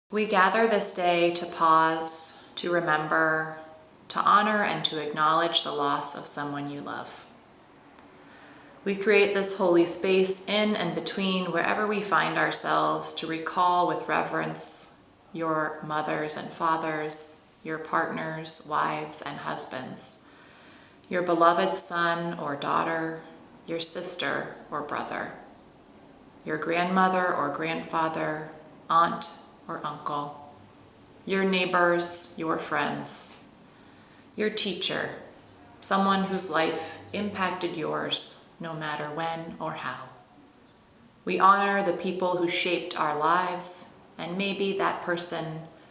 We gather this day to pause, to remember, to honor, and to acknowledge the loss of someone you love. We create this holy space in and between wherever we find ourselves to recall with reverence your mothers and fathers, your partners, wives, and husbands, your beloved son or daughter, your sister or brother, your grandmother or grandfather, aunt or uncle, your neighbors, your friends, your teacher, someone whose life impacted yours no matter when or how. We honor the people who shaped our lives and maybe that person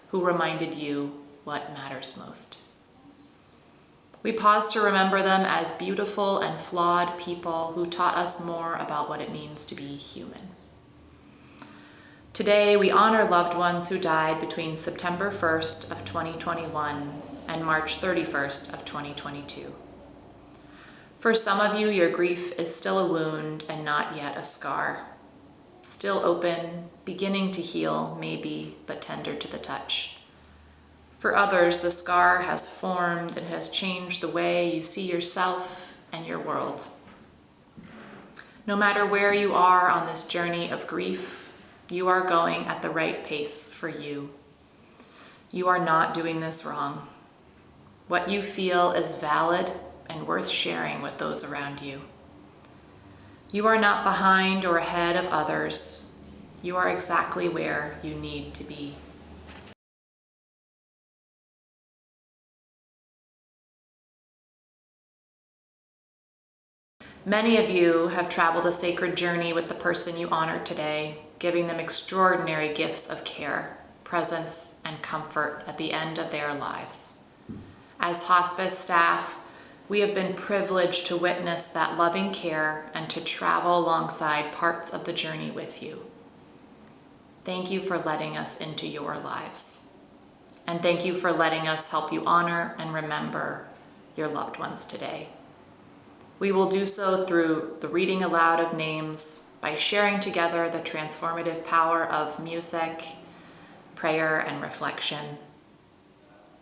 who reminded you what matters most. We pause to remember them as beautiful and flawed people who taught us more about what it means to be human. Today, we honor loved ones who died between September 1st of 2021 and March 31st of 2022. For some of you, your grief is still a wound and not yet a scar. Still open, beginning to heal, maybe, but tender to the touch. For others, the scar has formed and has changed the way you see yourself and your world. No matter where you are on this journey of grief, you are going at the right pace for you. You are not doing this wrong. What you feel is valid and worth sharing with those around you. You are not behind or ahead of others. You are exactly where you need to be. Many of you have traveled a sacred journey with the person you honor today, giving them extraordinary gifts of care, presence, and comfort at the end of their lives. As hospice staff, we have been privileged to witness that loving care and to travel alongside parts of the journey with you. Thank you for letting us into your lives. And thank you for letting us help you honor and remember your loved ones today. We will do so through the reading aloud of names, by sharing together the transformative power of music, prayer, and reflection.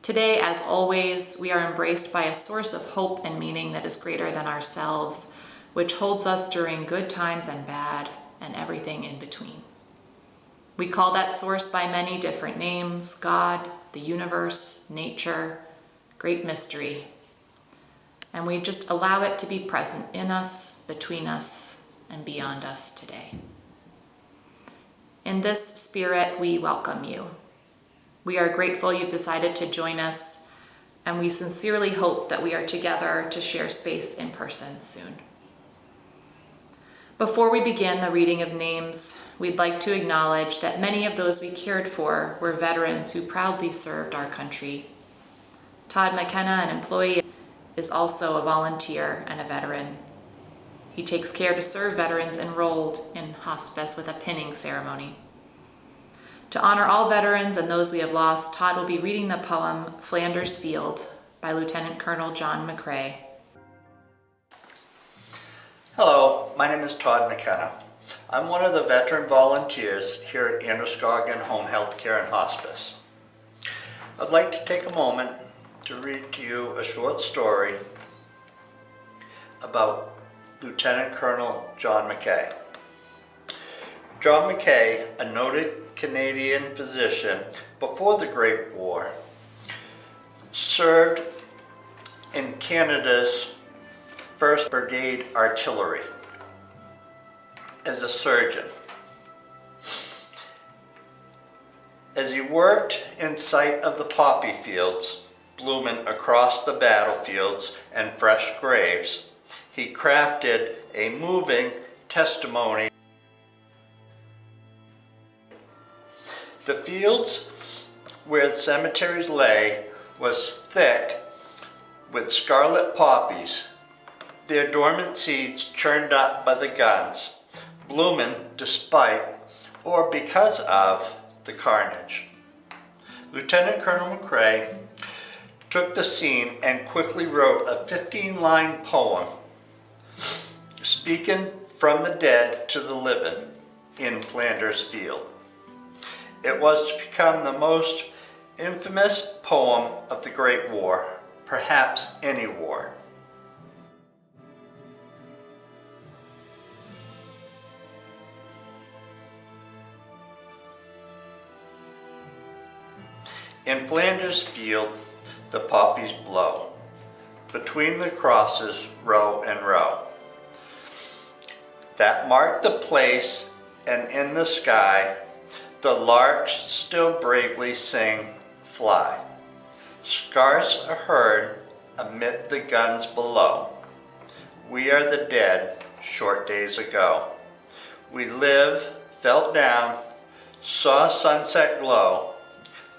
Today, as always, we are embraced by a source of hope and meaning that is greater than ourselves, which holds us during good times and bad, and everything in between. We call that source by many different names: God, the universe, nature, great mystery. And we just allow it to be present in us, between us, and beyond us today. In this spirit, we welcome you. We are grateful you've decided to join us, and we sincerely hope that we are together to share space in person soon. Before we begin the reading of names, we'd like to acknowledge that many of those we cared for were veterans who proudly served our country. Todd McKenna, an employee, is also a volunteer and a veteran. He takes care to serve veterans enrolled in hospice with a pinning ceremony. To honor all veterans and those we have lost, Todd will be reading the poem Flanders Field by Lieutenant Colonel John McCrae. Hello, my name is Todd McKenna. I'm one of the veteran volunteers here at Androscoggin Home Health Care and Hospice. I'd like to take a moment to read to you a short story about Lieutenant Colonel John McCrae. John McCrae, a noted Canadian physician before the Great War, served in Canada's 1st Brigade Artillery as a surgeon. As he worked in sight of the poppy fields blooming across the battlefields and fresh graves, he crafted a moving testimony. The fields where the cemeteries lay was thick with scarlet poppies, their dormant seeds churned up by the guns, blooming despite or because of the carnage. Lieutenant Colonel McCrae took the scene and quickly wrote a 15-line poem speaking from the dead to the living in Flanders Field. It was to become the most infamous poem of the Great War, perhaps any war. In Flanders Field, the poppies blow, between the crosses, row and row, that mark the place, and in the sky, the larks still bravely sing, fly. Scarce a heard amid the guns below. We are the dead, short days ago. We live, fell down, saw sunset glow,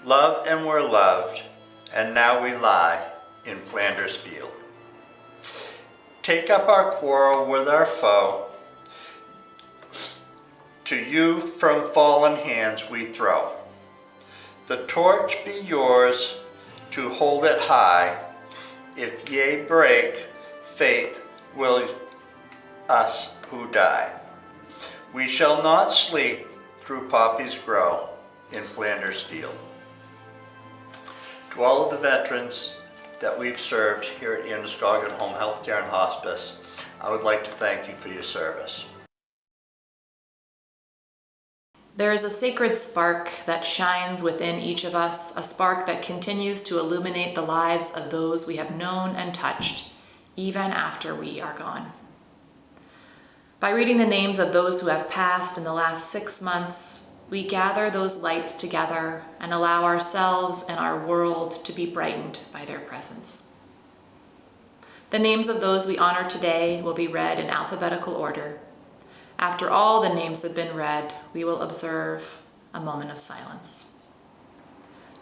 loved and were loved, and now we lie in Flanders Field. Take up our quarrel with our foe. To you from fallen hands we throw. The torch be yours to hold it high. If ye break, faith will us who die. We shall not sleep through poppies grow in Flanders Field. To all of the veterans that we've served here at Androscoggin Home Healthcare and Hospice, I would like to thank you for your service. There is a sacred spark that shines within each of us, a spark that continues to illuminate the lives of those we have known and touched, even after we are gone. By reading the names of those who have passed in the last 6 months, we gather those lights together and allow ourselves and our world to be brightened by their presence. The names of those we honor today will be read in alphabetical order. After all the names have been read, we will observe a moment of silence.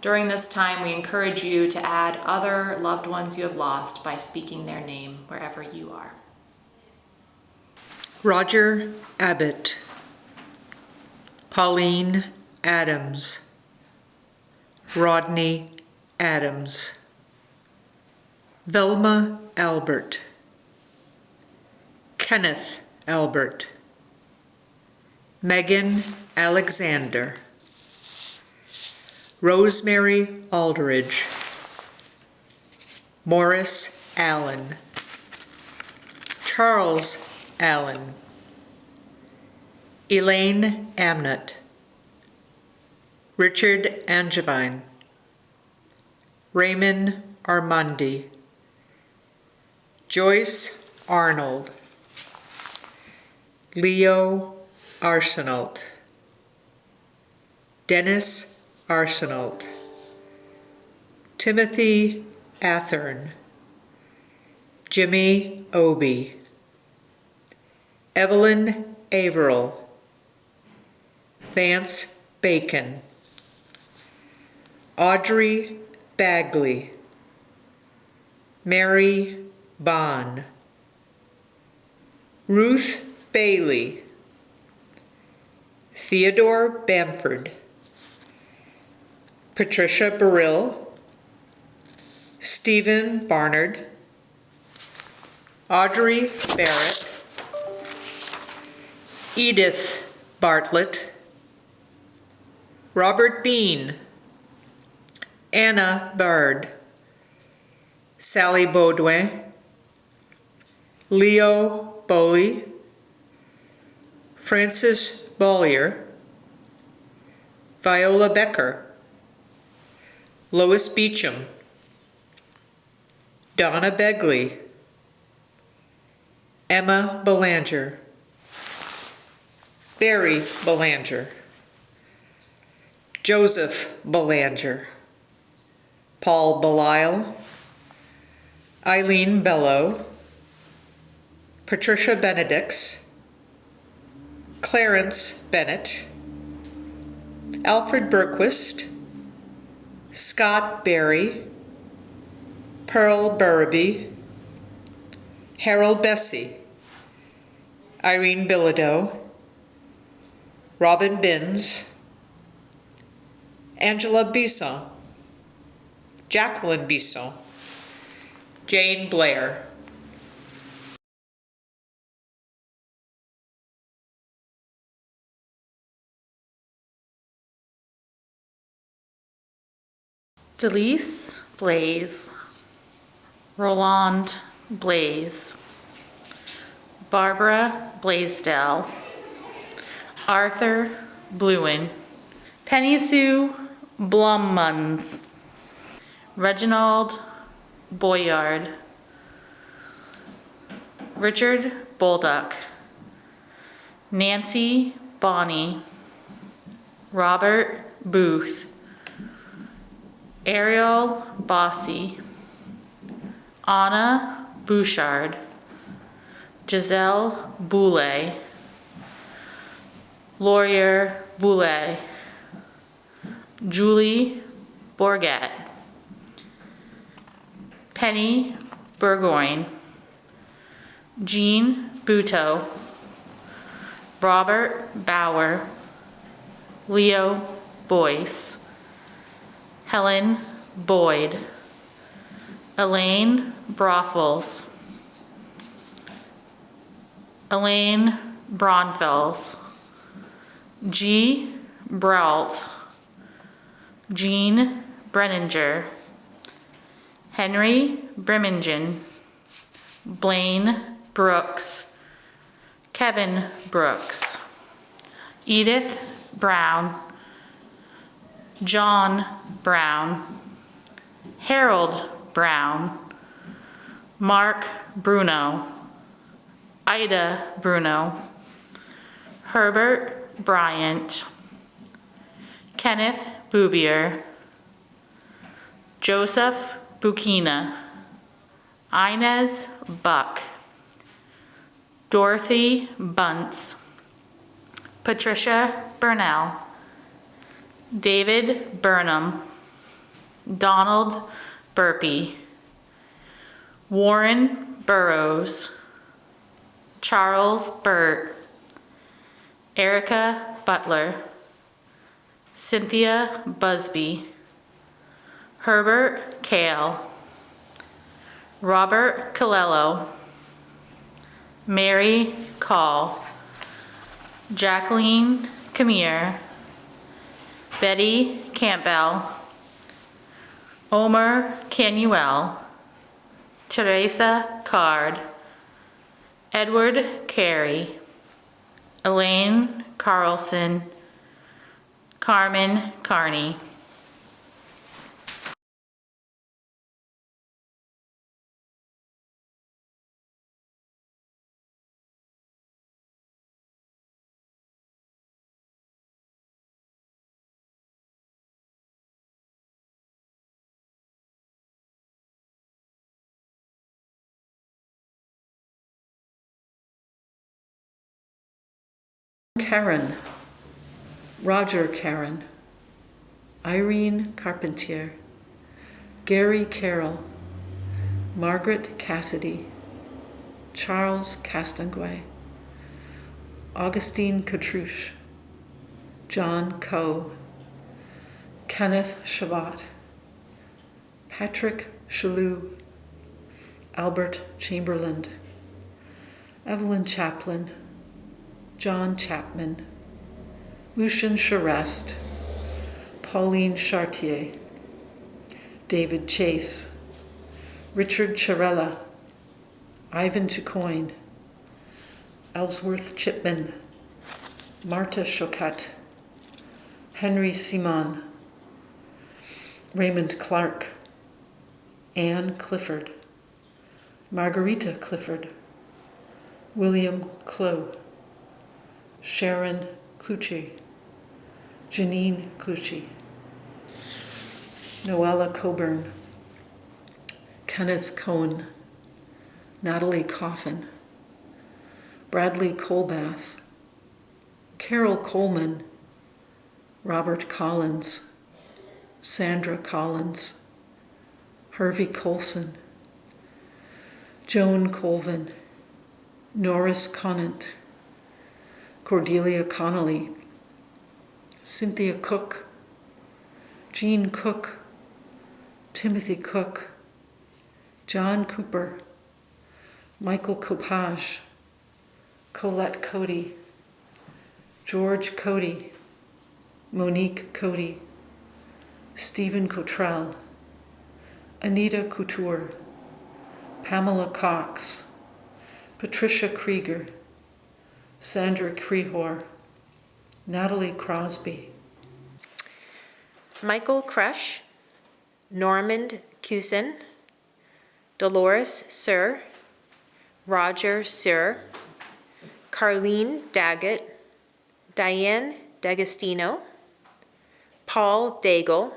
During this time, we encourage you to add other loved ones you have lost by speaking their name wherever you are. Roger Abbott, Pauline Adams, Rodney Adams, Velma Albert, Kenneth Albert, Megan Alexander, Rosemary Aldridge, Morris Allen, Charles Allen, Elaine Amnett, Richard Angevine, Raymond Armandi, Joyce Arnold, Leo Arsenault, Dennis Arsenault, Timothy Athern, Jimmy Obie, Evelyn Averill, Vance Bacon, Audrey Bagley, Mary Bond, Ruth Bailey, Theodore Bamford, Patricia Burrill, Stephen Barnard, Audrey Barrett, Edith Bartlett, Robert Bean, Anna Bard, Sally Baudouin, Leo Bowley, Francis Bollier, Viola Becker, Lois Beecham, Donna Begley, Emma Belanger, Barry Belanger, Joseph Belanger, Paul Belisle, Eileen Bellow, Patricia Benedicts, Clarence Bennett, Alfred Berquist, Scott Berry, Pearl Burraby, Harold Bessie, Irene Bilodeau, Robin Binns, Angela Bisson, Jacqueline Bisson, Jane Blair. Delise Blaze, Roland Blaze, Barbara Blaisdell, Arthur Bluen, Penny Sue Blummuns, Reginald Boyard, Richard Bolduck, Nancy Bonney, Robert Booth, Ariel Bossy, Anna Bouchard, Giselle Boulay, Laurier Boulay, Julie Bourget, Penny Burgoyne, Jean Buteau, Robert Bauer, Leo Boyce, Helen Boyd, Elaine Brothels, Elaine Bronfels, G. Brault, Jean Brenninger, Henry Brimingen, Blaine Brooks, Kevin Brooks, Edith Brown, John Brown, Harold Brown, Mark Bruno, Ida Bruno, Herbert Bryant, Kenneth Boubier, Joseph Bukina, Inez Buck, Dorothy Bunce, Patricia Burnell, David Burnham, Donald Burpee, Warren Burrows, Charles Burt, Erica Butler, Cynthia Busby, Herbert Kale, Robert Colello, Mary Call, Jacqueline Camere, Betty Campbell, Omer Canuel, Teresa Card, Edward Carey, Elaine Carlson, Carmen Carney. Karen, Roger Karen, Irene Carpentier, Gary Carroll, Margaret Cassidy, Charles Castonguay, Augustine Catrouche, John Coe, Kenneth Shabbat, Patrick Chalou, Albert Chamberlain, Evelyn Chaplin, John Chapman, Lucian Charest, Pauline Chartier, David Chase, Richard Charella, Ivan Chicoine, Ellsworth Chipman, Marta Choquette, Henry Simon, Raymond Clark, Anne Clifford, Margarita Clifford, William Clough, Sharon Clucci, Janine Clucci, Noella Coburn, Kenneth Cohen, Natalie Coffin, Bradley Colbath, Carol Coleman, Robert Collins, Sandra Collins, Harvey Colson, Joan Colvin, Norris Conant, Cordelia Connolly, Cynthia Cook, Jean Cook, Timothy Cook, John Cooper, Michael Copage, Colette Cody, George Cody, Monique Cody, Stephen Cottrell, Anita Couture, Pamela Cox, Patricia Krieger, Sandra Krehor, Natalie Crosby, Michael Crush, Normand Cusin, Dolores Sir, Roger Sir, Carlene Daggett, Diane D'Agostino, Paul Daigle,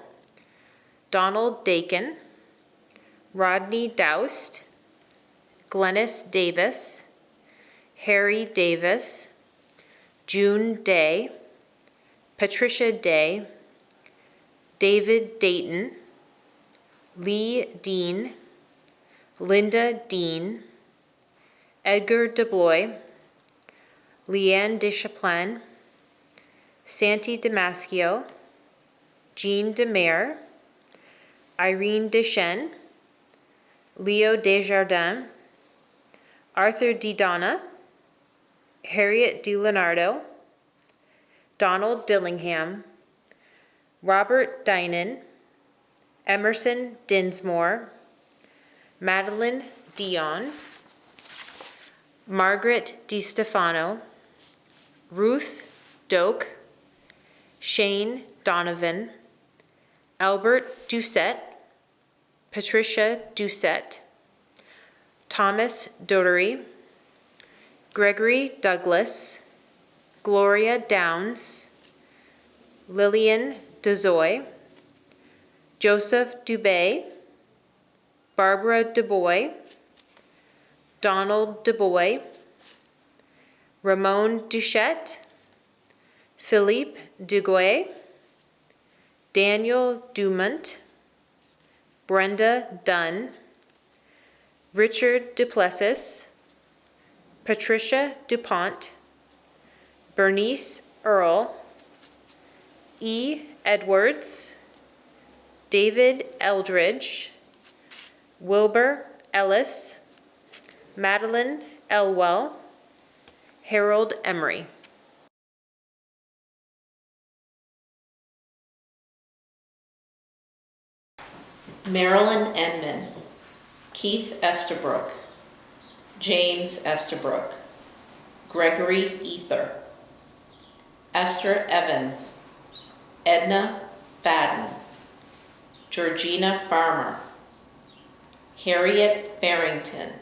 Donald Dakin, Rodney Doust, Glennis Davis, Harry Davis, June Day, Patricia Day, David Dayton, Lee Dean, Linda Dean, Edgar DeBlois, Leanne Deschaplain, Santi Damascio, Jean Demare, Irene Deschênes, Leo Desjardins, Arthur DiDonna, Harriet DiLeonardo, Donald Dillingham, Robert Dinan, Emerson Dinsmore, Madeline Dion, Margaret DiStefano, Ruth Doak, Shane Donovan, Albert Doucette, Patricia Doucette, Thomas Dotery, Gregory Douglas, Gloria Downs, Lillian Dezoy, Joseph Dubé, Barbara DuBois, Donald DuBois, Ramon Duchette, Philippe Duguay, Daniel Dumont, Brenda Dunn, Richard Duplessis, Patricia DuPont, Bernice Earle, E. Edwards, David Eldridge, Wilbur Ellis, Madeline Elwell, Harold Emery. Marilyn Enman, Keith Estabrook, James Estabrook, Gregory Ether, Esther Evans, Edna Fadden, Georgina Farmer, Harriet Farrington,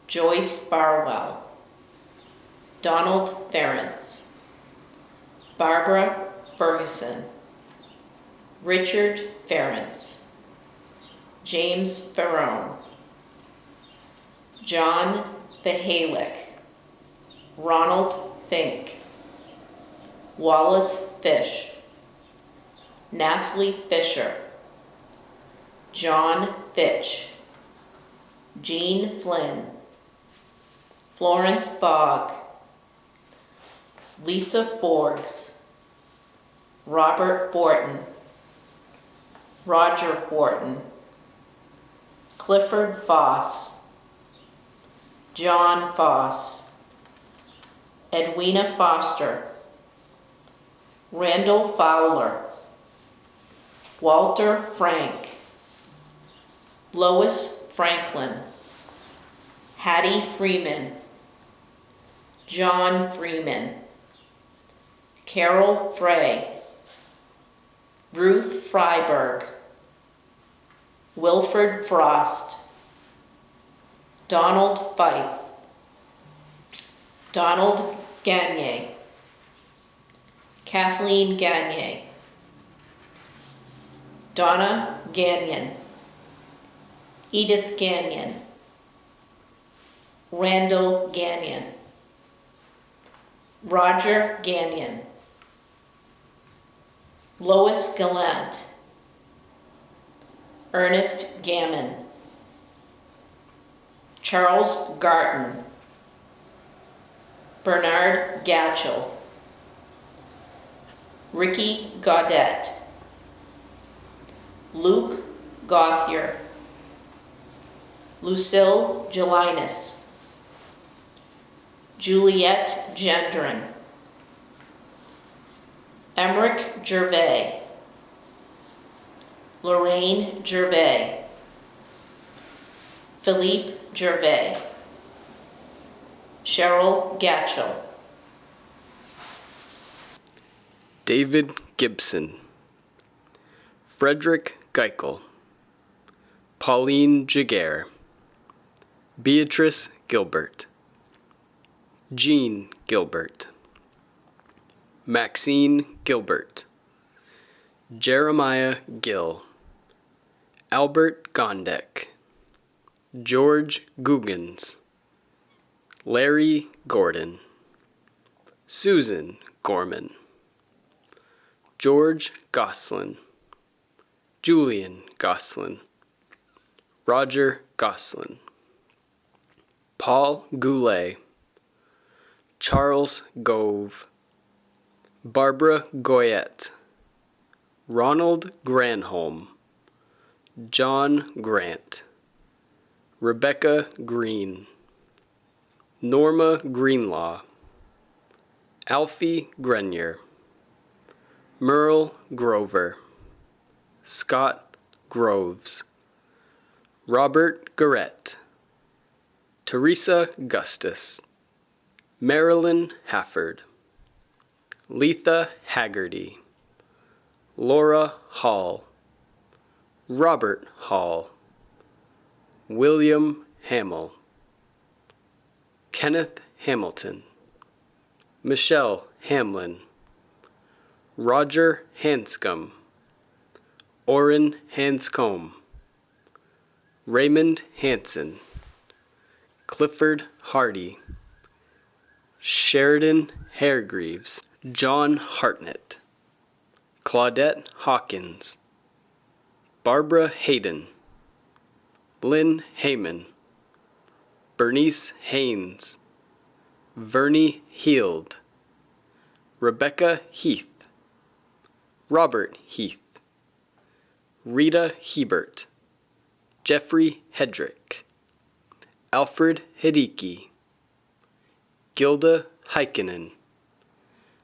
Joyce Barwell, Donald Ferrance, Barbara Ferguson, Richard Ferrance, James Ferrone, John Fahalick, Ronald Fink, Wallace Fish, Nathalie Fisher, John Fitch, Jean Flynn, Florence Fogg, Lisa Forbes, Robert Fortin, Roger Fortin, Clifford Foss, John Foss, Edwina Foster, Randall Fowler, Walter Frank, Lois Franklin, Hattie Freeman, John Freeman, Carol Frey, Ruth Freiberg, Wilford Frost, Donald Fife, Donald Gagne, Kathleen Gagne, Donna Gagnon, Edith Gagnon, Randall Gagnon, Roger Gagnon, Lois Gallant, Ernest Gammon, Charles Garton, Bernard Gatchell, Ricky Gaudette, Luke Gauthier, Lucille Gelinas, Juliette Gendron, Emmerich Gervais, Lorraine Gervais, Philippe Gervais, Cheryl Gatchell, David Gibson, Frederick Geikel, Pauline Jaguar, Beatrice Gilbert, Jean Gilbert, Maxine Gilbert, Jeremiah Gill, Albert Gondek, George Googans, Larry Gordon, Susan Gorman, George Goslin, Julian Goslin, Roger Goslin, Paul Goulet, Charles Gove, Barbara Goyette, Ronald Granholm, John Grant, Rebecca Green, Norma Greenlaw, Alfie Grenier, Merle Grover, Scott Groves, Robert Garrett, Teresa Gustus, Marilyn Hafford, Letha Haggerty, Laura Hall, Robert Hall, William Hamill, Kenneth Hamilton, Michelle Hamlin, Roger Hanscom, Orrin Hanscombe, Raymond Hanson, Clifford Hardy, Sheridan Hargreaves, John Hartnett, Claudette Hawkins, Barbara Hayden, Lynn Heyman, Bernice Haynes, Vernie Heald, Rebecca Heath, Robert Heath, Rita Hebert, Jeffrey Hedrick, Alfred Hideki, Gilda Heikkinen,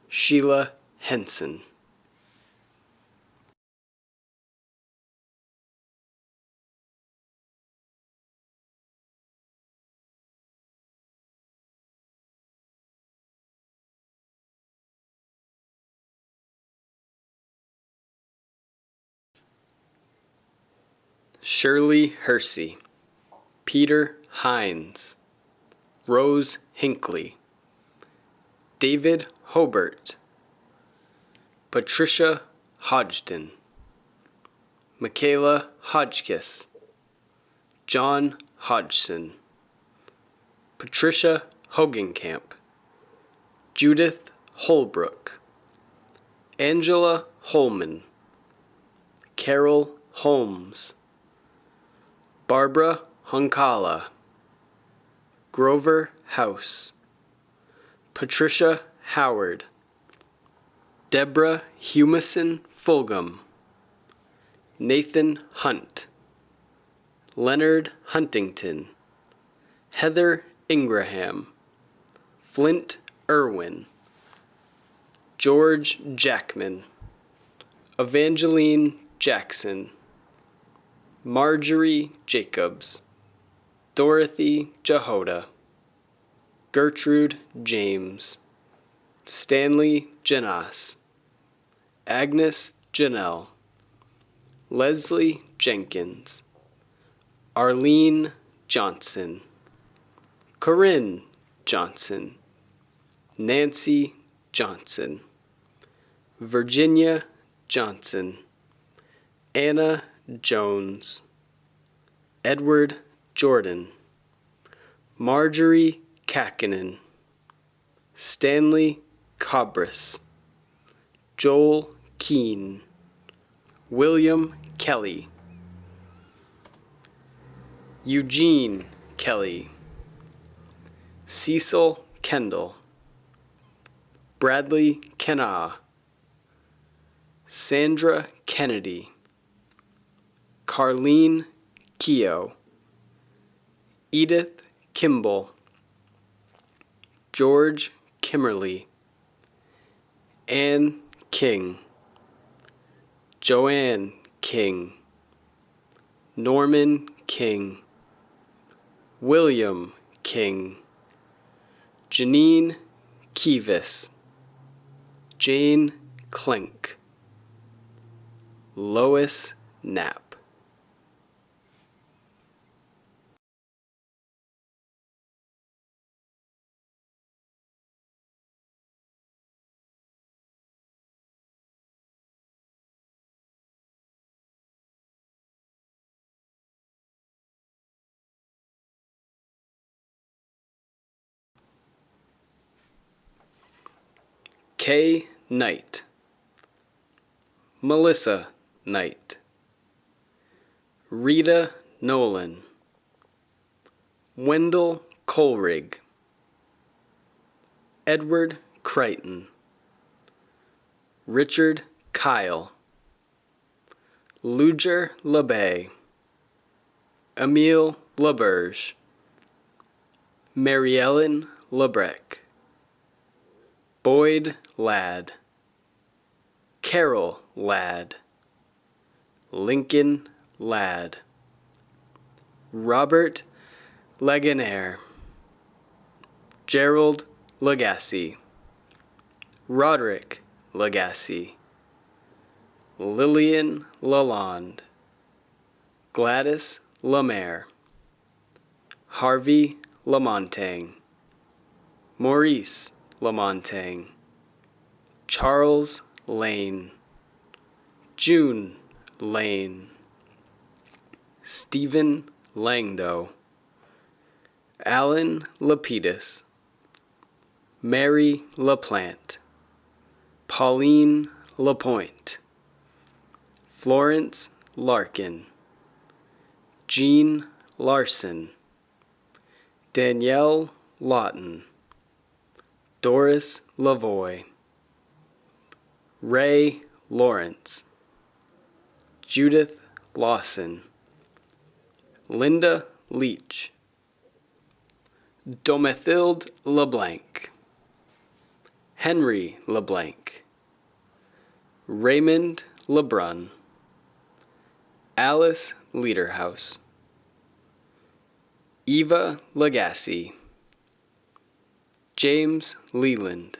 Sheila Henson. Shirley Hersey, Peter Hines, Rose Hinckley, David Hobart, Patricia Hodgson, Michaela Hodgkiss, John Hodgson, Patricia Hogenkamp, Judith Holbrook, Angela Holman, Carol Holmes, Barbara Hunkala, Grover House, Patricia Howard, Deborah Humison Fulgham, Nathan Hunt, Leonard Huntington, Heather Ingraham, Flint Irwin, George Jackman, Evangeline Jackson, Marjorie Jacobs, Dorothy Jehoda, Gertrude James, Stanley Janas, Agnes Janelle, Leslie Jenkins, Arlene Johnson, Corinne Johnson, Nancy Johnson, Virginia Johnson, Anna Jones, Edward Jordan, Marjorie Kakinen, Stanley Cobris, Joel Keene, William Kelly, Eugene Kelly, Cecil Kendall, Bradley Kenna, Sandra Kennedy, Carlene Keogh, Edith Kimball, George Kimmerly, Anne King, Joanne King, Norman King, William King, Janine Kievis, Jane Klink, Lois Knapp. Kay Knight, Melissa Knight, Rita Nolan, Wendell Colrig, Edward Crichton, Richard Kyle, Luger LeBay, Emile LaBerge, Maryellen Lebrec, Boyd Ladd, Carol Ladd, Lincoln Ladd, Robert Laganer, Gerald Lagasse, Roderick Lagasse, Lillian Lalonde, Gladys Lemaire, Harvey Lamontagne, Maurice Lamontagne, Charles Lane, June Lane, Stephen Langdo, Alan Lapidus, Mary LaPlante, Pauline Lapointe, Florence Larkin, Jean Larson, Danielle Lawton, Doris Lavoie, Ray Lawrence, Judith Lawson, Linda Leach, Domethilde LeBlanc, Henry LeBlanc, Raymond Lebrun, Alice Lederhouse, Eva Lagasse, James Leland,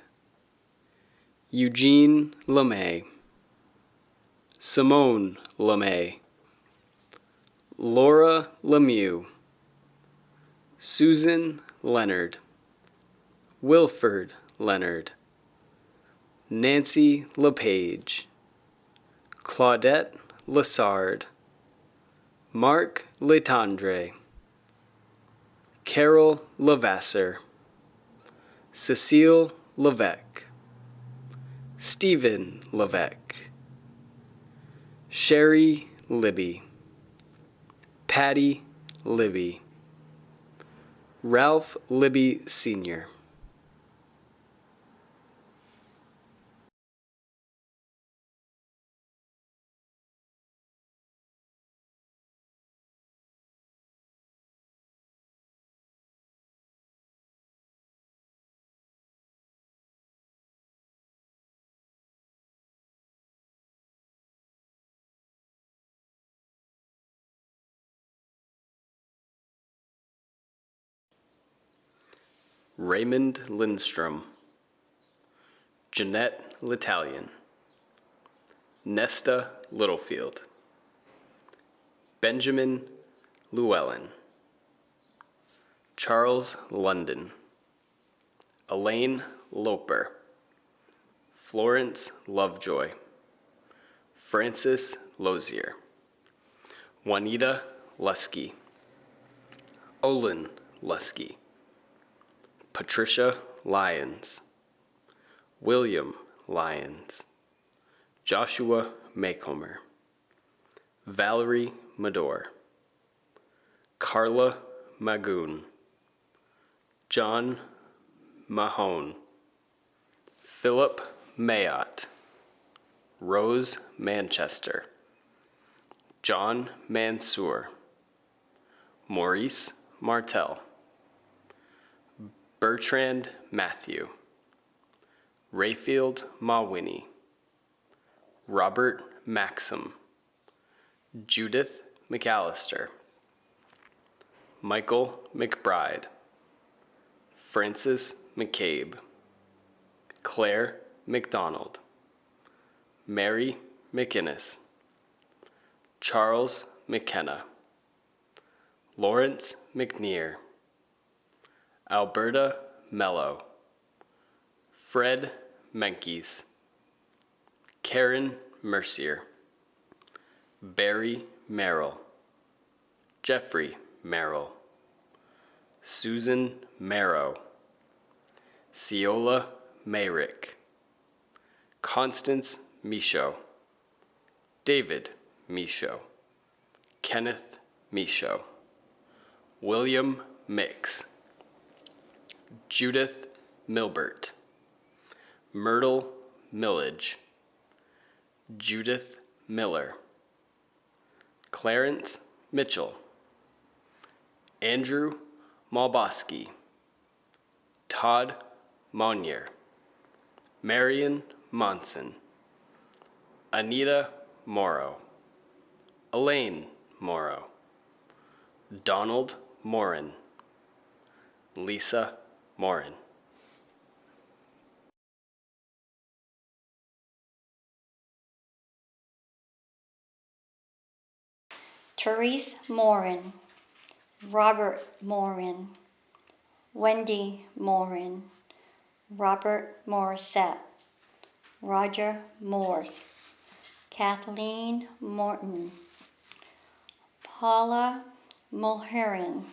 Eugene LeMay, Simone LeMay, Laura Lemieux, Susan Leonard, Wilford Leonard, Nancy LePage, Claudette Lassard, Mark Letendre, Carol Levasseur, Cecile Levesque, Stephen Levesque, Sherry Libby, Patty Libby, Ralph Libby Sr. Raymond Lindstrom, Jeanette L'Italian, Nesta Littlefield, Benjamin Llewellyn, Charles London, Elaine Loper, Florence Lovejoy, Francis Lozier, Juanita Lusky, Olin Lusky, Patricia Lyons, William Lyons, Joshua Maycomer, Valerie Medor, Carla Magoon, John Mahone, Philip Mayotte, Rose Manchester, John Mansour, Maurice Martel, Bertrand Matthew, Rayfield Mawhinney, Robert Maxim, Judith McAllister, Michael McBride, Francis McCabe, Claire McDonald, Mary McInnes, Charles McKenna, Lawrence McNear, Alberta Mello, Fred Menkes, Karen Mercier, Barry Merrill, Jeffrey Merrill, Susan Marrow, Ciola Mayrick, Constance Michaud, David Michaud, Kenneth Michaud, William Mix, Judith Milbert, Myrtle Millage, Judith Miller, Clarence Mitchell, Andrew Malbosky, Todd Monnier, Marion Monson, Anita Morrow, Elaine Morrow, Donald Morin, Lisa Morin. Therese Morin, Robert Morin, Wendy Morin, Robert Morissette, Roger Morse, Kathleen Morton, Paula Mulherin,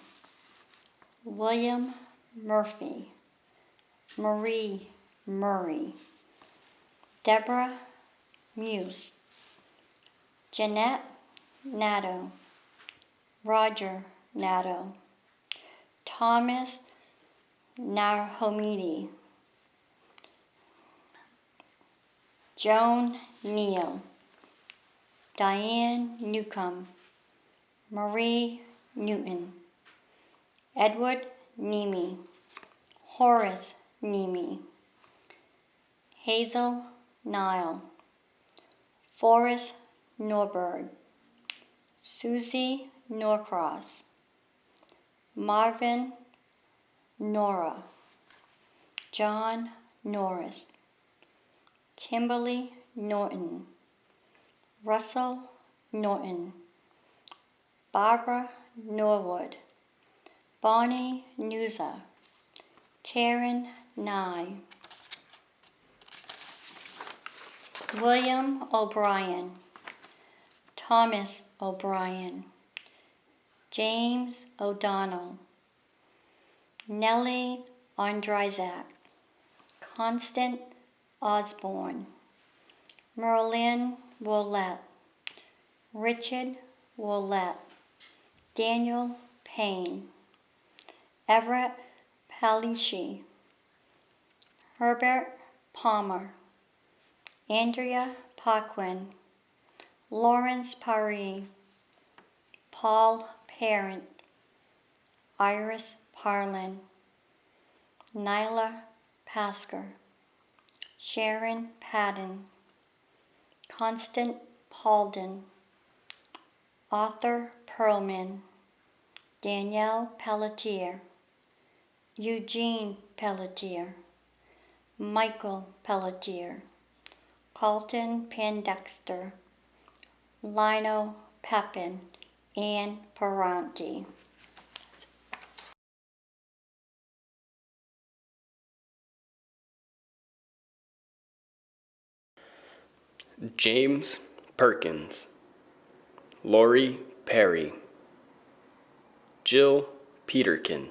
William Murphy, Marie Murray, Deborah Muse, Jeanette Nadeau, Roger Nadeau, Thomas Nahomidi, Joan Neal, Diane Newcomb, Marie Newton, Edward Nemi, Horace Nemi, Hazel Nile, Forrest Norberg, Susie Norcross, Marvin Nora, John Norris, Kimberly Norton, Russell Norton, Barbara Norwood, Bonnie Newser, Karen Nye, William O'Brien, Thomas O'Brien, James O'Donnell, Nellie Andrizak, Constant Osborne, Merlin Willette, Richard Willette, Daniel Payne, Everett Palishi, Herbert Palmer, Andrea Paquin, Lawrence Paris, Paul Parent, Iris Parlin, Nyla Pasker, Sharon Padden, Constant Paulden, Arthur Perlman, Danielle Pelletier, Eugene Pelletier, Michael Pelletier, Carlton Pandexter, Lionel Pepin, Ann Paranti. James Perkins, Lori Perry, Jill Peterkin,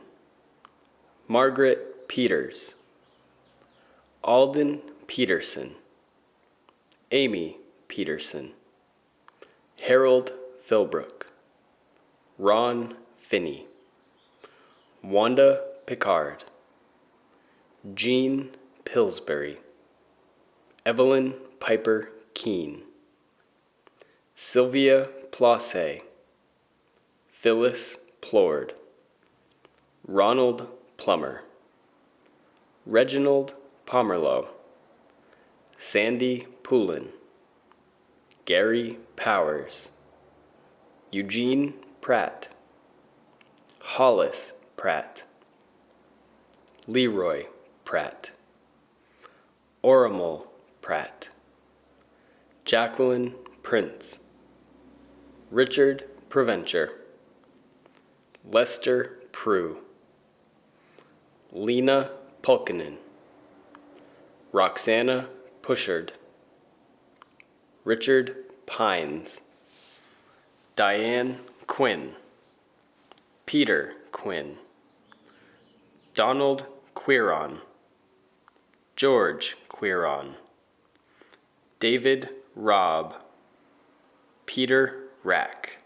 Margaret Peters, Alden Peterson, Amy Peterson, Harold Philbrook, Ron Finney, Wanda Picard, Jean Pillsbury, Evelyn Piper Keene, Sylvia Plosse, Phyllis Plord, Ronald Plummer, Reginald Pomerleau, Sandy Poulin, Gary Powers, Eugene Pratt, Hollis Pratt, Leroy Pratt, Oramal Pratt, Jacqueline Prince, Richard Preventure, Lester Prue, Lena Pulkinen, Roxana Pushard, Richard Pines, Diane Quinn, Peter Quinn, Donald Quiron, George Quiron, David Robb, Peter Rack,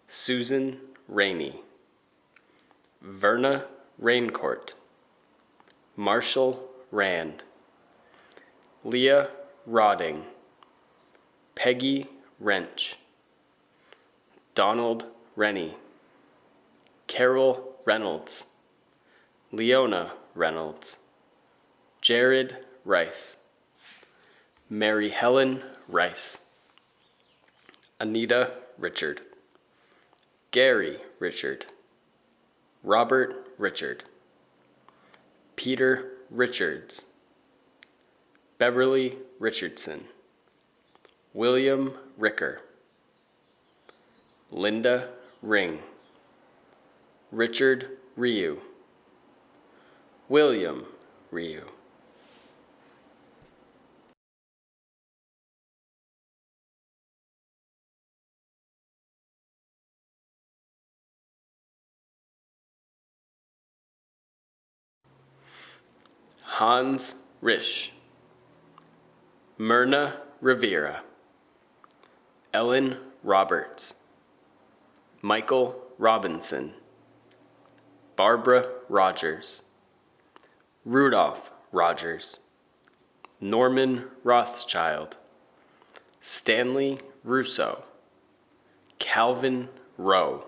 Susan Rainey, Verna Raincourt, Marshall Rand, Leah Rodding, Peggy Wrench, Donald Rennie, Carol Reynolds, Leona Reynolds, Jared Rice, Mary Helen Rice, Anita Richard, Gary Richard, Robert Richard, Peter Richards, Beverly Richardson, William Ricker, Linda Ring, Richard Ryu, William Ryu. Hans Risch, Myrna Rivera, Ellen Roberts, Michael Robinson, Barbara Rogers, Rudolph Rogers, Norman Rothschild, Stanley Russo, Calvin Rowe,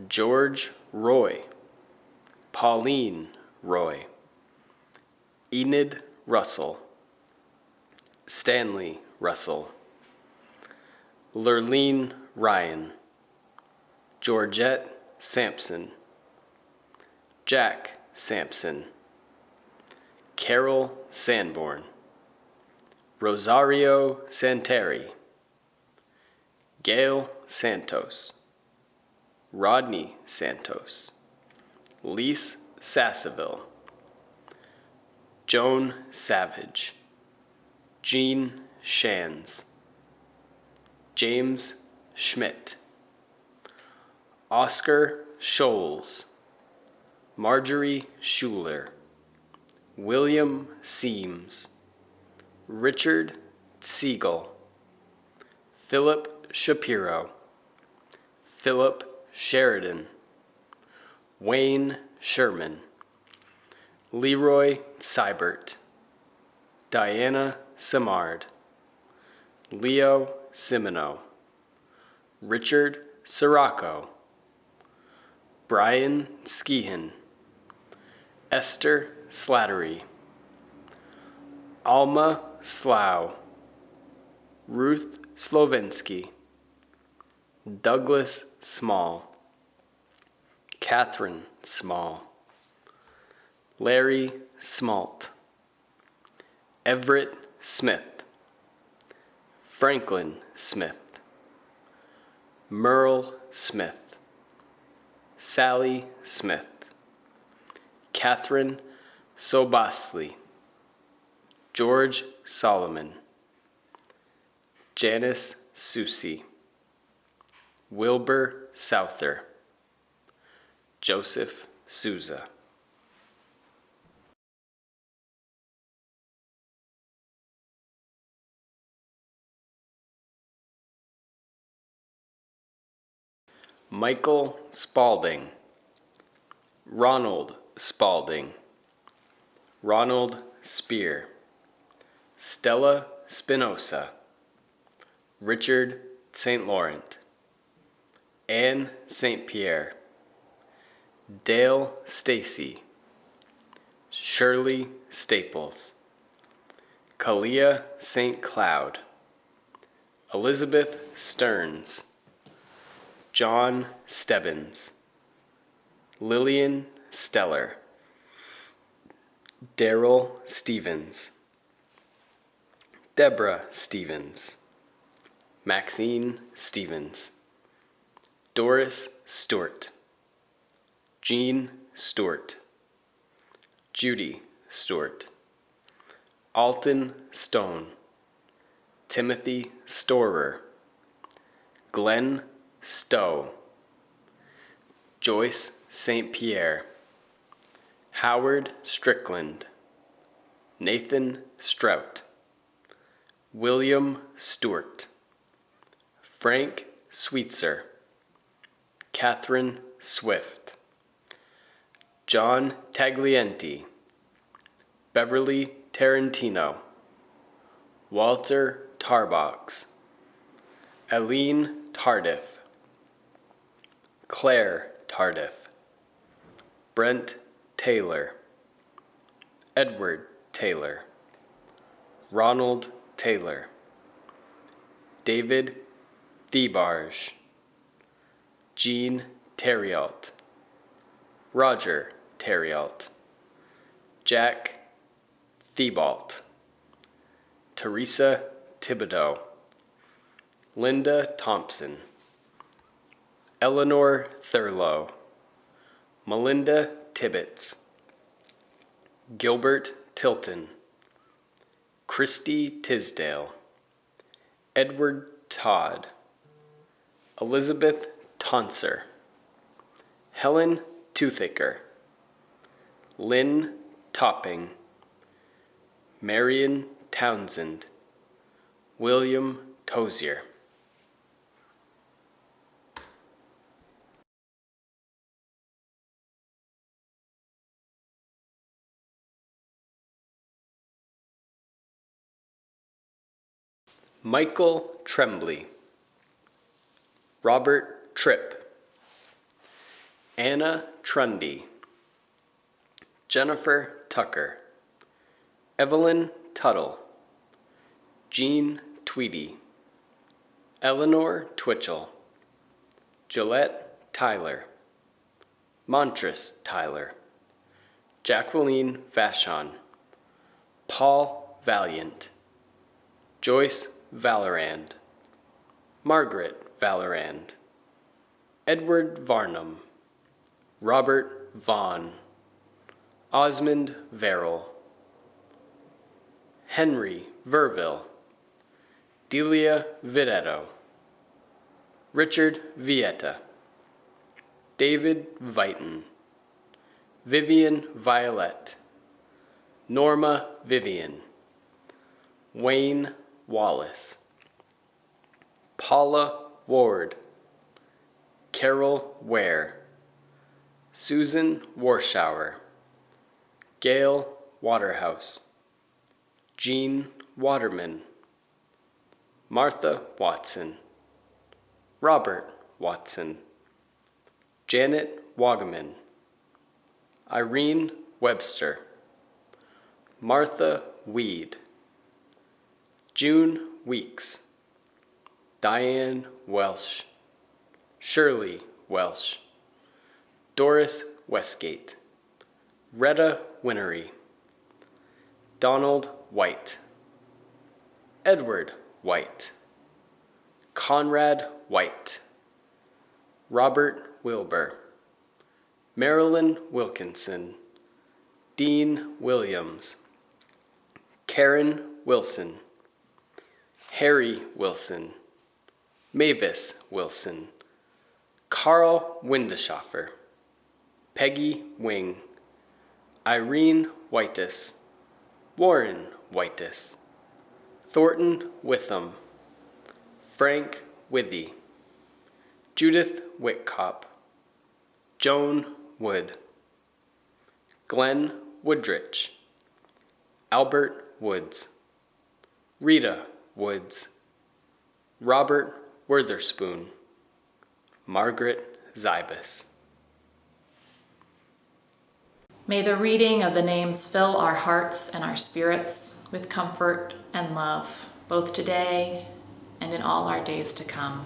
George Roy, Pauline Roy, Enid Russell, Stanley Russell, Lurleen Ryan, Georgette Sampson, Jack Sampson, Carol Sanborn, Rosario Santeri, Gail Santos, Rodney Santos, Lise Sasseville, Joan Savage, Jean Shands, James Schmidt, Oscar Scholes, Marjorie Schuler, William Seams, Richard Siegel, Philip Shapiro, Philip Sheridan, Wayne Sherman, Leroy Seibert, Diana Simard, Leo Simino, Richard Sirocco, Brian Skehan, Esther Slattery, Alma Slough, Ruth Slovensky, Douglas Small, Catherine Small, Larry Smalt, Everett Smith, Franklin Smith, Merle Smith, Sally Smith, Catherine Sobostley, George Solomon, Janice Susi, Wilbur Souther, Joseph Souza. Michael Spalding, Ronald Spalding, Ronald Spear, Stella Spinoza, Richard St. Laurent, Anne St. Pierre, Dale Stacy, Shirley Staples, Kalia St. Cloud, Elizabeth Stearns, John Stebbins, Lillian Steller, Daryl Stevens, Deborah Stevens, Maxine Stevens, Doris Stewart, Jean Stewart, Judy Stewart, Alton Stone, Timothy Storer, Glenn Stowe, Joyce St. Pierre, Howard Strickland, Nathan Strout, William Stewart, Frank Sweetser, Catherine Swift, John Taglienti, Beverly Tarantino, Walter Tarbox, Aline Tardif, Claire Tardif, Brent Taylor, Edward Taylor, Ronald Taylor, David Thebarge, Jean Terriault, Roger Terriault, Jack Thibault, Teresa Thibodeau, Linda Thompson, Eleanor Thurlow, Melinda Tibbetts, Gilbert Tilton, Christy Tisdale, Edward Todd, Elizabeth Tonser, Helen Toothaker, Lynn Topping, Marion Townsend, William Tozier. Michael Tremblay, Robert Tripp, Anna Trundy, Jennifer Tucker, Evelyn Tuttle, Jean Tweedy, Eleanor Twitchell, Gillette Tyler, Montress Tyler, Jacqueline Vachon, Paul Valiant, Joyce Valorand, Margaret Valorand, Edward Varnum, Robert Vaughn, Osmond Verrill, Henry Verville, Delia Videtto, Richard Vieta, David Vighton, Vivian Violet, Norma Vivian, Wayne Wallace, Paula Ward, Carol Ware, Susan Warshauer, Gail Waterhouse, Jean Waterman, Martha Watson, Robert Watson, Janet Wagaman, Irene Webster, Martha Weed, June Weeks, Diane Welsh, Shirley Welsh, Doris Westgate, Retta Winnery, Donald White, Edward White, Conrad White, Robert Wilbur, Marilyn Wilkinson, Dean Williams, Karen Wilson, Harry Wilson, Mavis Wilson, Carl Windeshofer, Peggy Wing, Irene Whitus, Warren Whitus, Thornton Witham, Frank Withy, Judith Whitcop, Joan Wood, Glenn Woodrich, Albert Woods, Rita Woods, Robert Witherspoon, Margaret Zybus. May the reading of the names fill our hearts and our spirits with comfort and love, both today and in all our days to come.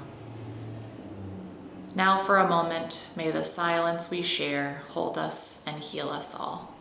Now for a moment, may the silence we share hold us and heal us all.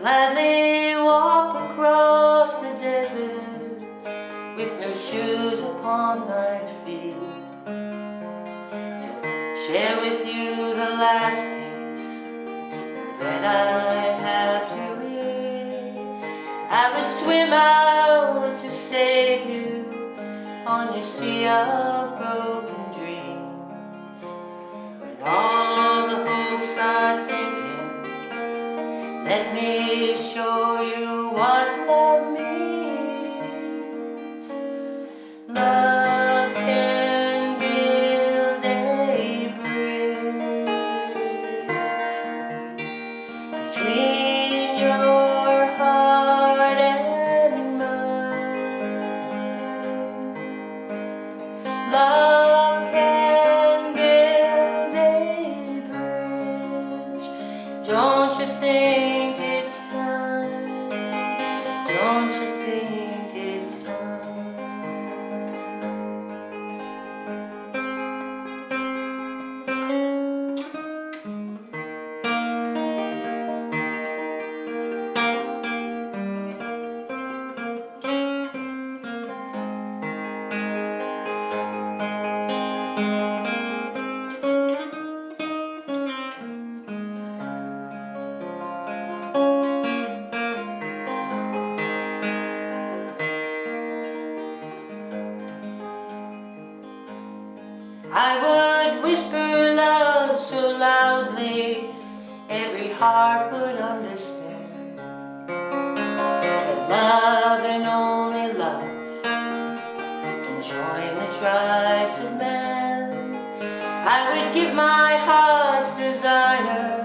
Gladly walk across the desert with no shoes upon my feet to share with you the last piece that I have to eat. I would swim out to save you on your sea of broken dreams. When all the hopes are sinking, let me show you what love means. Love can build a bridge between your heart and mine. Love can build a bridge. Don't you think? Don't you think it's time? I would whisper love so loudly every heart would understand that love and only love can join the tribes of man. I would give my heart's desire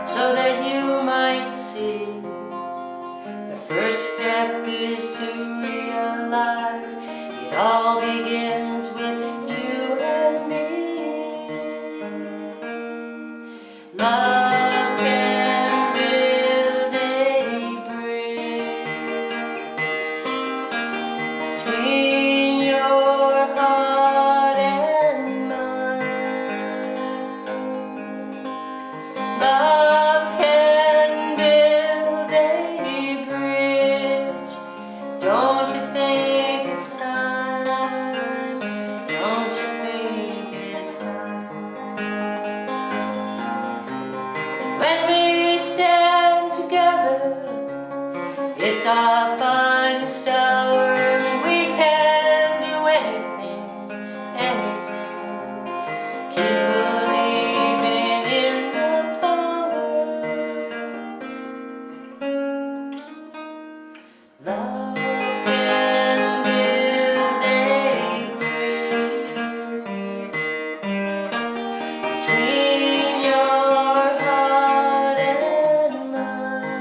so that you might see. The first step is to realize it all begins with you and me. Love can build a bridge between your heart and mine. Love can build a bridge. Don't you think it's time? Don't you think it's time? When we stand together, it's our finest hour, and we can do anything, anything. Keep believing in the power. Love can build a bridge between your heart and mine.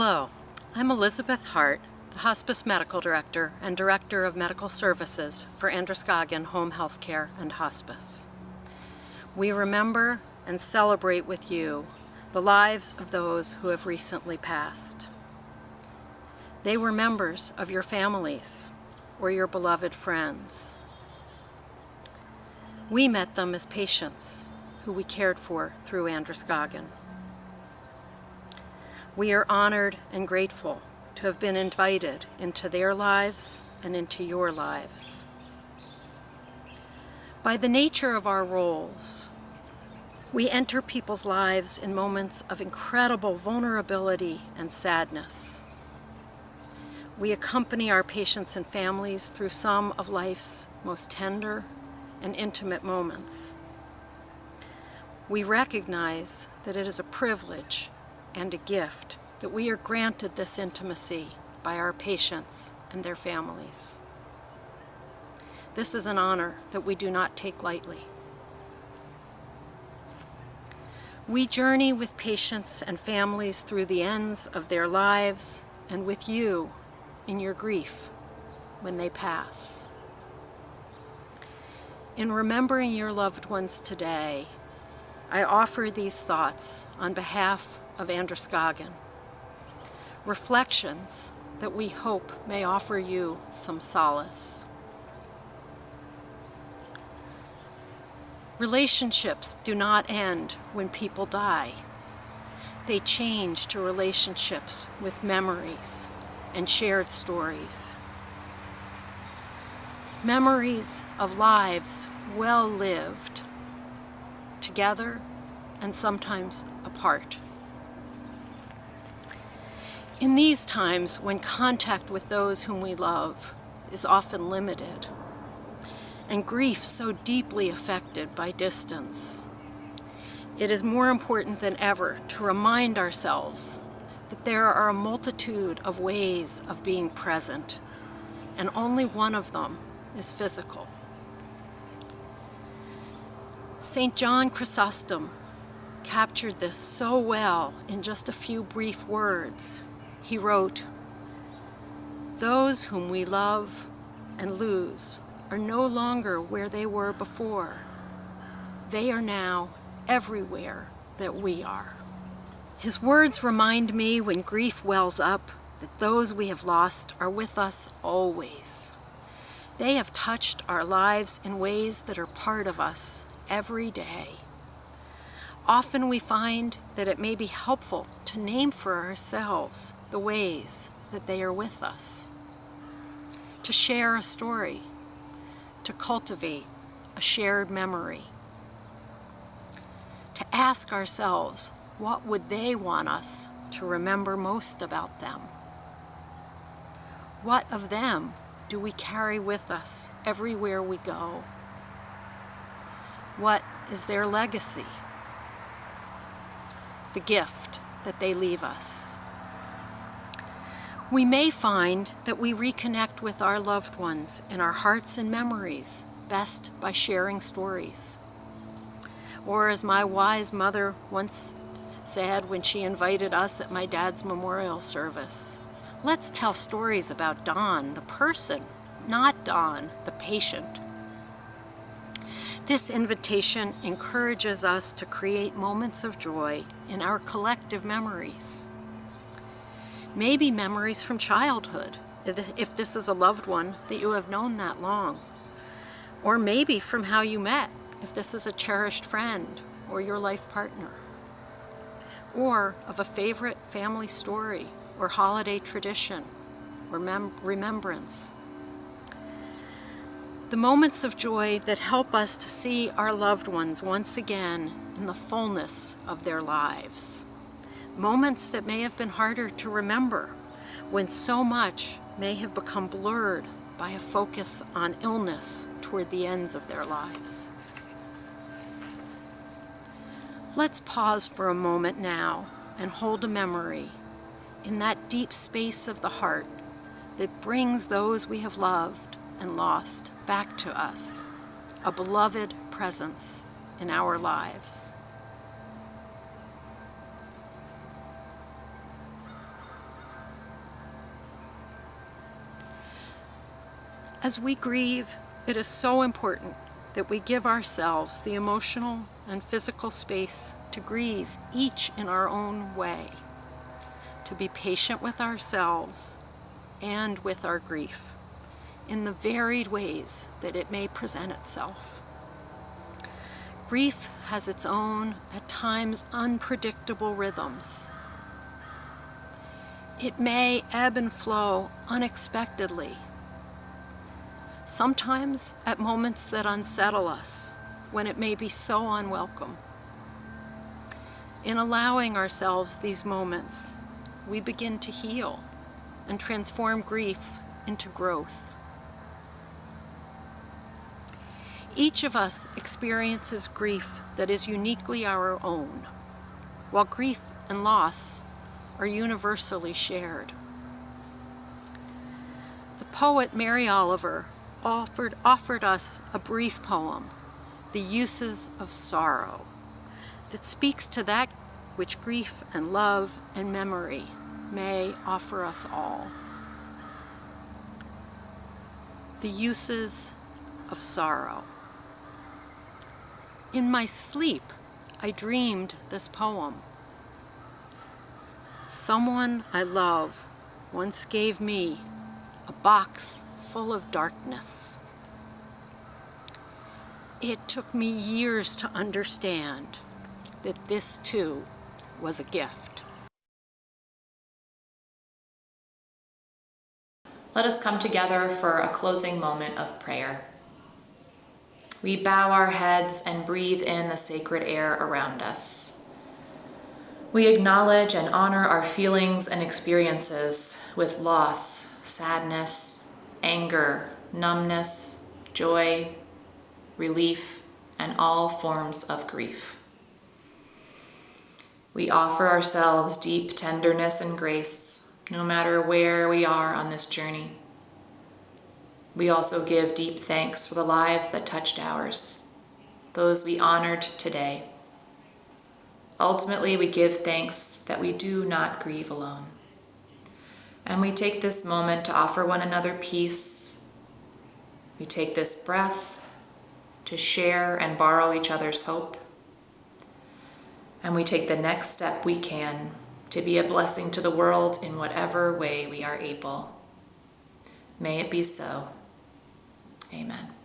Hello, I'm Elizabeth Hart, the Hospice Medical Director and Director of Medical Services for Androscoggin Home Health Care and Hospice. We remember and celebrate with you the lives of those who have recently passed. They were members of your families or your beloved friends. We met them as patients who we cared for through Androscoggin. We are honored and grateful to have been invited into their lives and into your lives. By the nature of our roles, we enter people's lives in moments of incredible vulnerability and sadness. We accompany our patients and families through some of life's most tender and intimate moments. We recognize that it is a privilege and a gift that we are granted this intimacy by our patients and their families. This is an honor that we do not take lightly. We journey with patients and families through the ends of their lives and with you in your grief when they pass. In remembering your loved ones today, I offer these thoughts on behalf of Androscoggin, reflections that we hope may offer you some solace. Relationships do not end when people die. They change to relationships with memories and shared stories. Memories of lives well lived, together and sometimes apart. In these times when contact with those whom we love is often limited, and grief so deeply affected by distance, it is more important than ever to remind ourselves that there are a multitude of ways of being present, and only one of them is physical. St. John Chrysostom captured this so well in just a few brief words. He wrote, "Those whom we love and lose are no longer where they were before. They are now everywhere that we are." His words remind me when grief wells up that those we have lost are with us always. They have touched our lives in ways that are part of us every day. Often we find that it may be helpful to name for ourselves the ways that they are with us, to share a story, to cultivate a shared memory, to ask ourselves, what would they want us to remember most about them? What of them do we carry with us everywhere we go? What is their legacy? The gift that they leave us. We may find that we reconnect with our loved ones in our hearts and memories best by sharing stories. Or as my wise mother once said when she invited us at my dad's memorial service, let's tell stories about Don, the person, not Don, the patient. This invitation encourages us to create moments of joy in our collective memories. Maybe memories from childhood, if this is a loved one that you have known that long. Or maybe from how you met, if this is a cherished friend or your life partner. Or of a favorite family story or holiday tradition or remembrance. The moments of joy that help us to see our loved ones once again in the fullness of their lives. Moments that may have been harder to remember when so much may have become blurred by a focus on illness toward the ends of their lives. Let's pause for a moment now and hold a memory in that deep space of the heart that brings those we have loved and lost back to us, a beloved presence in our lives. As we grieve, it is so important that we give ourselves the emotional and physical space to grieve, each in our own way, to be patient with ourselves and with our grief in the varied ways that it may present itself. Grief has its own, at times unpredictable rhythms. It may ebb and flow unexpectedly, sometimes at moments that unsettle us, when it may be so unwelcome. In allowing ourselves these moments, we begin to heal and transform grief into growth. Each of us experiences grief that is uniquely our own, while grief and loss are universally shared. The poet Mary Oliver offered us a brief poem, The Uses of Sorrow, that speaks to that which grief and love and memory may offer us all. The Uses of Sorrow. In my sleep, I dreamed this poem. Someone I love once gave me a box full of darkness. It took me years to understand that this too was a gift. Let us come together for a closing moment of prayer. We bow our heads and breathe in the sacred air around us. We acknowledge and honor our feelings and experiences with loss, sadness, anger, numbness, joy, relief, and all forms of grief. We offer ourselves deep tenderness and grace, no matter where we are on this journey. We also give deep thanks for the lives that touched ours, those we honored today. Ultimately, we give thanks that we do not grieve alone. And we take this moment to offer one another peace. We take this breath to share and borrow each other's hope. And we take the next step we can to be a blessing to the world in whatever way we are able. May it be so. Amen.